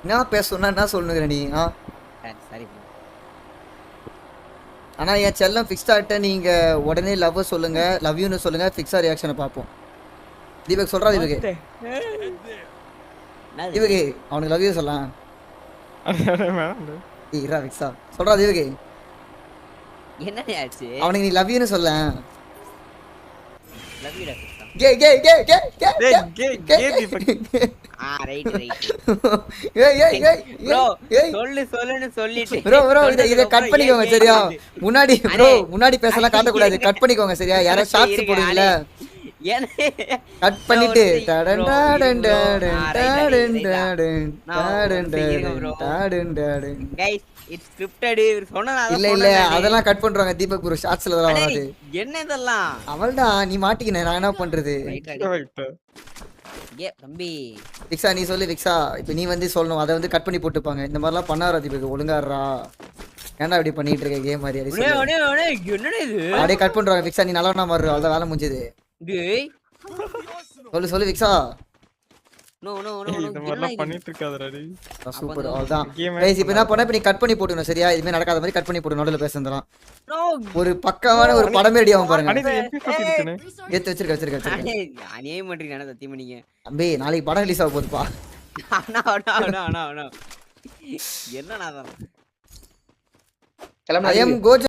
என்ன பேசணும்னா என்ன சொல்லுங்கிற நீ சரி ப்ரோ. ஆனா என் செல்லம் ஃபிக்ஸ்ட் ஆகிட்ட நீங்க உடனே லவ் சொல்லுங்க, லவ் யூன்னு சொல்லுங்க, ஃபிக்ஸா ரியாக்ஷனை பார்ப்போம். தீபக் சொல்றா தீபக். என்னது? தீபக் அவனுக்கு லவ் யூ சொல்லலாம். இரா ஃபிக்ஸா சொல்றா தீபக். என்னடா ஆச்சு? அவனுக்கு நீ லவ் யூன்னு சொல்ல. லவ் யூ டா Krishna. K K K K K டேய் கே தீபக். ரைட். ஏய் ஏய் ஏய் ப்ரோ ஏய் சொல்லுன்னு சொல்லிட்டு ப்ரோ இத கட் பண்ணிக்கோங்க சரியா? முன்னாடி ப்ரோ முன்னாடி பேசலாம் காட்ட கூடாது. கட் பண்ணிக்கோங்க சரியா? யாரோ ஷார்ட்ஸ் போடுவீங்களா? கட் பண்ணிட்டு டடன் டடன் டடன் டடன் டடன் டடன் டடன் டடன். Guys it's scripted. சொன்னதா இல்ல அதெல்லாம் கட் பண்றாங்க தீபக் ப்ரோ. ஷார்ட்ஸ்ல அதெல்லாம் வராது. என்ன இதெல்லாம்? அவள்டா நீ மாட்டிக்கின. நான் என்ன பண்றது? ஏ தம்பி விக்ஸா நீ சொல்லு விக்ஸா. இப்போ நீ வந்து சொல்லணும். அதை வந்து கட் பண்ணி போட்டுப்பாங்க. இந்த மாதிரிலாம் பண்ணாரா தீபக்? ஒழுங்காடுறா. ஏன்டா இப்படி பண்ணிட்டு இருக்க கேம் மாதிரி? என்னடா இது? அப்படியே கட் பண்றாங்க விக்ஸா. நீ நல்லா மாறு. அவ்வளவு வேலை முடிஞ்சது. டேய் சொல்லு விக்ஸா. நோ இந்த மாதிரிலாம் பண்ணிட்டு இருக்காதடா டேய். சூப்பர் அவ்வளவுதான். கைஸ் இப்போ என்ன பண்ண? இப்போ நீ கட் பண்ணி போட்டுக்கணும் சரியா? இதுமே நடக்காத மாதிரி கட் பண்ணி போட்டு நடுவில் பேசுறதுலாம் நோ ஒரு பக்கமான ஒரு படமே ரெடி ஆகும் பாருங்க. அனே MP குத்திருக்கனே. ஏத்து வச்சிருக்க. அநியாய பண்றீங்க என்ன சத்தியம் பண்ணீங்க? அம்பே நாளைக்கு படம் ரிலீஸ் ஆக போகுதுப்பா. அண்ணா என்னடா I am Gojo.